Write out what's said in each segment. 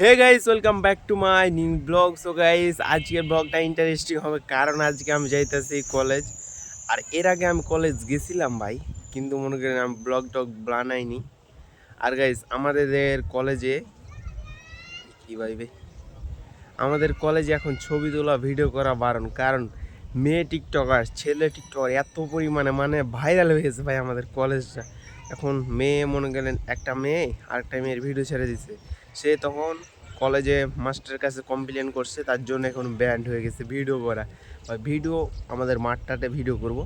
Hey guys, welcome back to my new blog. So guys, আজকের ব্লগটা interesting হবে কারণ আজকে আমি যাইতেছি কলেজ। আর এর আগে আমি কলেজ গেছিলাম ভাই, কিন্তু মনে করেন আমি ব্লগ টগ বানাইনি। আর গাইস, আমাদের কলেজে কি ভাইবে আমাদের কলেজে এখন ছবি তোলা ভিডিও করা বারণ, কারণ মেয়ে টিকটকার ছেলে টিকটকার এত পরিমাণে ভাইরাল হয়ে গেছে ভাই আমাদের কলেজটা। এখন মেয়ে মনে গেলেন একটা মেয়ে আরেকটা মেয়ের ভিডিও ছেড়ে দিছে, সে তখন কলেজে মাস্টারের কাছে কমপ্লেন করছে, তার জন্য এখন ব্যান্ড হয়ে গেছে ভিডিও করা। বা ভিডিও আমাদের মাঠটাতে ভিডিও করব।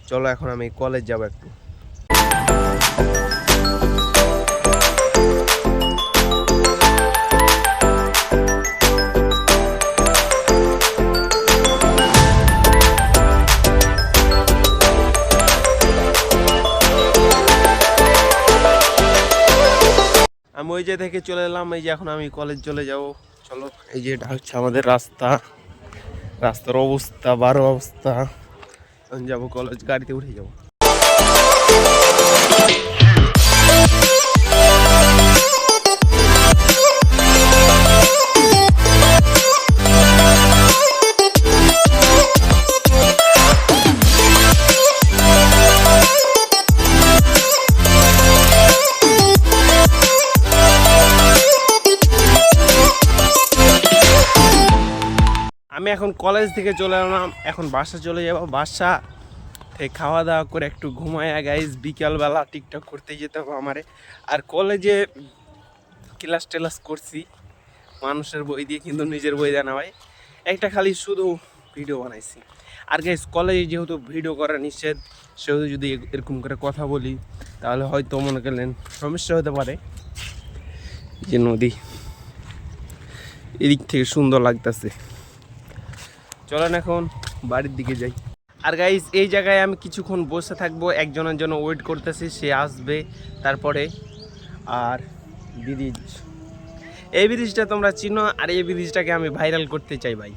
চলো এখন আমি কলেজ যাব একটু। আমি ওই যে থেকে চলে এলাম, এই যে এখন আমি কলেজ চলে যাব। চলো, এই যে এটা হচ্ছে আমাদের রাস্তার অবস্থা বারো অবস্থা। এখন যাবো কলেজ, গাড়িতে উঠে যাবো। আমি এখন কলেজ থেকে চলে এলাম, এখন বাসা চলে যাব। বাসা থেকে খাওয়া দাওয়া করে একটু ঘুমায় গাইজ, বিকালবেলা টিকটক করতে যেতে হবে আমারে। আর কলেজে ক্লাস টেলাস করছি মানুষের বই দিয়ে, কিন্তু নিজের বই দেয় না ভাই, একটা খালি শুধু ভিডিও বানাইছি। আর গাইজ, কলেজে যেহেতু ভিডিও করা নিষেধ, সেহেতু যদি এরকম করে কথা বলি তাহলে হয়তো মনে করলেন সমস্যা হতে পারে। যে নদী এদিক থেকে সুন্দর লাগতেছে, চলেন এখন বাড়ির দিকে যাই। আর গাইস, এই জায়গায় আমি কিছুক্ষণ বসে থাকবো, একজনের জন্য ওয়েট করতেছি, সে আসবে তারপরে। আর ব্রিজ, এই ব্রিজটা তোমরা চিনো, আর এই ব্রিজটাকে আমি ভাইরাল করতে চাই ভাই,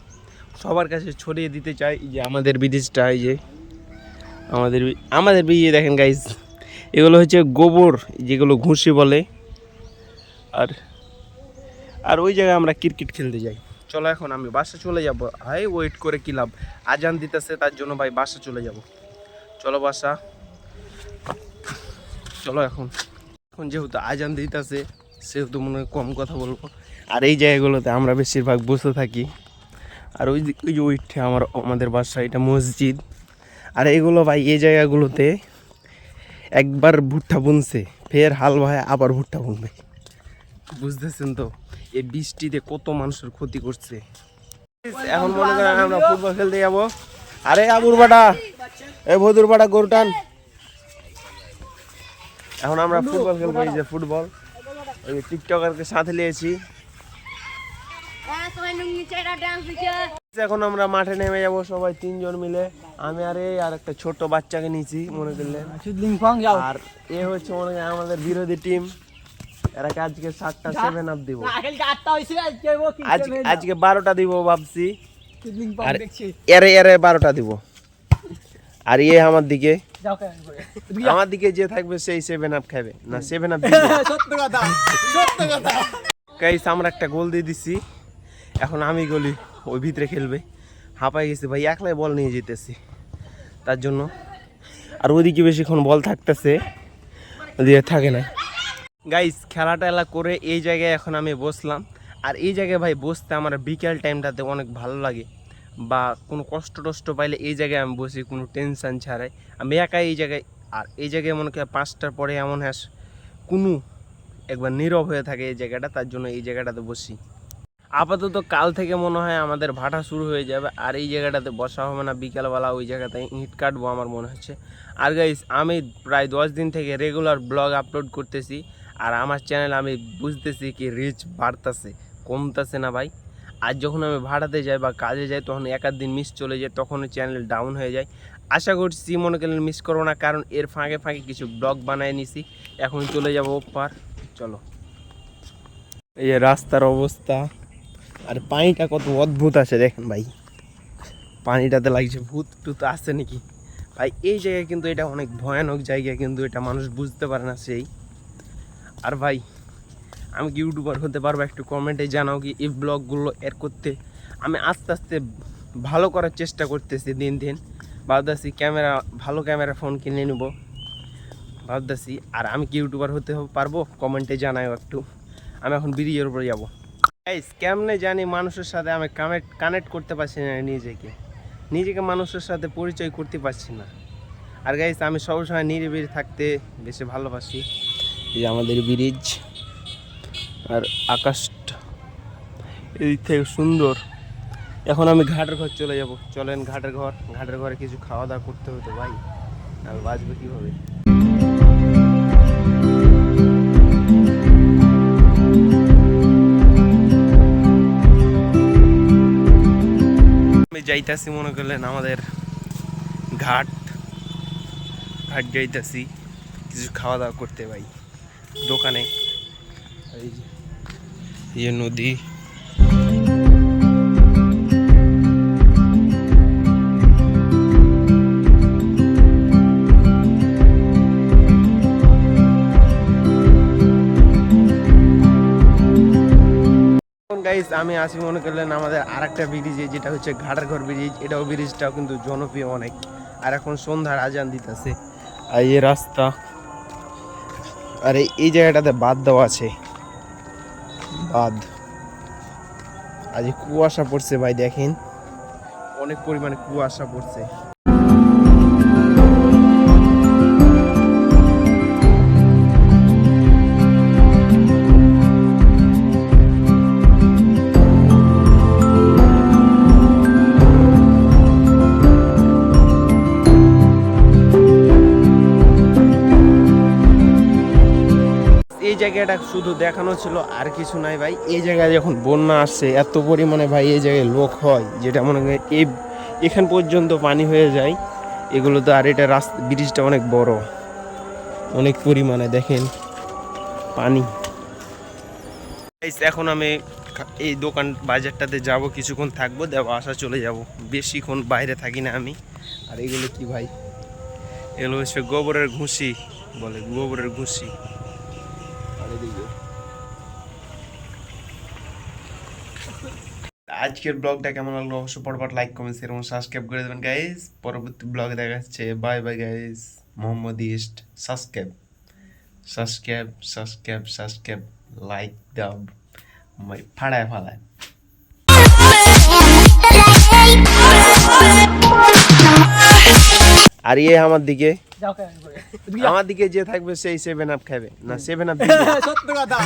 সবার কাছে ছড়িয়ে দিতে চাই। যে আমাদের ব্রিজটা, এই যে আমাদের ব্রিজে দেখেন গাইস, এগুলো হচ্ছে গোবর, যেগুলো ঘুষি বলে। আর আর ওই জায়গায় আমরা ক্রিকেট খেলতে যাই। চলো এখন আমি বাসা চলে যাব ভাই, ওয়েট করে কি লাভ, আজান দিতেছে, তার জন্য ভাই বাসা চলে যাব। চলো বাসা, চলো এখন যেহেতু আজান দিতেছে সেহেতু মনে হয় কম কথা বলবো। আর এই জায়গাগুলোতে আমরা বেশিরভাগ বসে থাকি। আর ওই যে ওইটা আমাদের বাসা, এটা মসজিদ। আর এগুলো ভাই, এই জায়গাগুলোতে একবার ভুট্টা বুনছে, ফের হাল ভাই আবার ভুট্টা বুনবে, বুঝতেছেন তো এই বৃষ্টিতে কত মানুষের ক্ষতি করছে। এখন মনে করেন আমরা ফুটবল খেলতে যাবো। আরে আবুর বাটা, এই ভদুর বাটা গরুটান। এখন আমরা ফুটবল খেলবো, এই যে ফুটবল, ওই যে টিকটকারকে সাথে নিয়েছি। এখন আমরা মাঠে নেমে যাব সবাই তিনজন মিলে, আমি আর একটা ছোট বাচ্চাকে নিয়েছি মনে করলেন। আর এ হচ্ছে মনে করেন আমাদের বিরোধী টিম, এরাকে আজকে 7টা 7 আপ দিব, আজকে 12টা দিব ভাবছি। আর এরে 12টা দিব। আর আমার দিকে যে থাকবে সেই 7 আপ খাবে না, 7 আপ দিবে। গাইস, আমরা একটা গোল দিয়ে দিছি, এখন আমি গলি ওই ভিতরে খেলবে। হাঁপাই গেছি ভাই, একলাই বল নিয়ে যেতেছি তার জন্য। আর ওইদিকে বেশিক্ষণ বল থাকতেছে, ওদিকে থাকে না। গাইস, খেলা টেলা করে এই জায়গায় এখন আমি বসলাম। আর এই জায়গায় ভাই বসতে আমার বিকেল টাইমটাতে অনেক ভালো লাগে, বা কোনো কষ্ট টষ্ট পাইলে এই জায়গায় আমি বসি কোনো টেনশান ছাড়াই, আমি একাই এই জায়গায়। আর এই জায়গায় মনে করি 5টার পরে এমন কোনো একবার নীরব হয়ে থাকে এই জায়গাটা, তার জন্য এই জায়গাটাতে বসি। আপাতত কাল থেকে মনে হয় আমাদের ভাটা শুরু হয়ে যাবে, আর এই জায়গাটাতে বসা হবে না, বিকালবেলা ওই জায়গাতে ইট কাটবো আমার মনে হচ্ছে। আর গাইস, আমি প্রায় 10 দিন থেকে রেগুলার ব্লগ আপলোড করতেছি, আর আমার চ্যানেল আমি বুঝতেছি কি রিচ বাড়তেছে, কমতেছে না ভাই। আর যখন আমি ভাড়াতে যাই বা কাজে যাই, তখন এক আধ দিন মিস চলে যায়, তখন চ্যানেল ডাউন হয়ে যায়। আশা করছি মনে করলেন মিস করবো না, কারণ এর ফাঁকে ফাঁকে কিছু ব্লগ বানিয়ে নিছি। এখন চলে যাবো ওপার, চলো। এই যে রাস্তার অবস্থা, আর পানিটা কত অদ্ভুত আছে দেখেন ভাই, পানিটাতে লাগছে ভূত টুত আছে নাকি ভাই। এই জায়গায় কিন্তু এটা অনেক ভয়ানক জায়গা, কিন্তু এটা মানুষ বুঝতে পারে না সেই। আর ভাই, আমি কি ইউটিউবার হতে পারবো? একটু কমেন্টে জানাও কি এই ব্লগগুলো এর করতে আমি আস্তে আস্তে ভালো করার চেষ্টা করতেছি দিন দিন। ভাবতেছি ভালো ক্যামেরা ফোন কিনে নেব ভাবতেছি। আর আমি কি ইউটিউবার হতে পারবো? কমেন্টে জানাও একটু। আমি এখন ব্রিজের উপরে যাবো। গাইস কেমনে জানি মানুষের সাথে আমি কানেক্ট করতে পারছি না, নিজেকে মানুষের সাথে পরিচয় করতে পারছি না। আর গাইস আমি সবসময় নিরিবিলি থাকতে বেশি ভালোবাসি। এই যে আমাদের ব্রিজ, আর আকাশটা এদিক থেকে সুন্দর। এখন আমি ঘাটের ঘর চলে যাব। চলেন ঘাটের ঘরে কিছু খাওয়া দাওয়া করতে হতো ভাই, আর বাঁচবে কীভাবে? আমি যাইতাছি মনে করলেন আমাদের ঘাট যাইতাছি কিছু খাওয়া দাওয়া করতে ভাই দোকানে। এই যে নদী, গাইস আমি আসি মনে করলেন আমাদের আরেকটা ব্রিজে, যেটা হচ্ছে ঘাটের ঘর ব্রিজ। এটাও ব্রিজটাও কিন্তু জনপ্রিয় অনেক। আর এখন সন্ধ্যার আজান দিতেছে। আর এই রাস্তা, আর এই জায়গাটাতে বাঁধ দেওয়া আছে, বাঁধ। আজ কুয়াশা পড়ছে ভাই, দেখেন অনেক পরিমাণে কুয়াশা পড়ছে। এই জায়গাটা শুধু দেখানো ছিল, আর কিছু নাই ভাই। এই জায়গায় যখন বন্যা আসছে এত পরিমাণে ভাই এই জায়গায় লোক হয়, যেটা মনে হয় এখান পর্যন্ত পানি হয়ে যায় এগুলো তো। আর এটা ব্রিজটা অনেক বড়, অনেক পরিমাণে দেখেন পানি। এখন আমি এই দোকান বাজারটাতে যাব, কিছুক্ষণ থাকবো, দেওয়া আসা চলে যাব, বেশিক্ষণ বাইরে থাকি না আমি। আর এগুলো কি ভাই? এগুলো হচ্ছে গোবরের ঘুষি বলে, গোবরের ঘুষি। আজকের ব্লগটা কেমন লাগলো অবশ্যই পরপর লাইক কমেন্ট শেয়ার এবং সাবস্ক্রাইব করে দেবেন গাইস। পরবর্তী ব্লগে দেখা যাচ্ছে। Bye bye guys. Mohammad east. Subscribe like দাও ফাড়ায়। আর আমার দিকে যে থাকবে সেই 7 আপ খাবে না, 7 আপ। সত্য কথা।